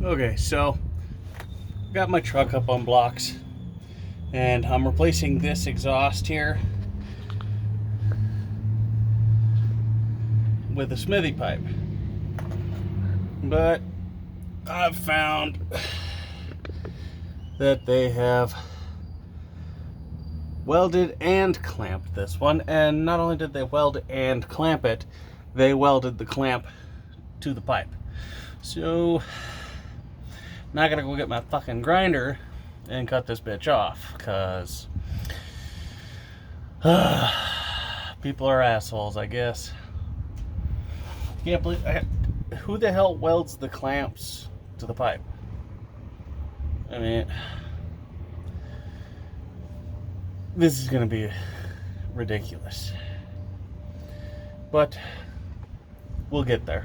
Okay, so got my truck up on blocks and I'm replacing this exhaust here with a smithy pipe. But I've found that they have welded and clamped this one, and not only did they weld and clamp it, they welded the clamp to the pipe. So now I gotta go get my fucking grinder and cut this bitch off, because people are assholes, I guess. Can't believe who the hell welds the clamps to the pipe? I mean, this is gonna be ridiculous, but we'll get there.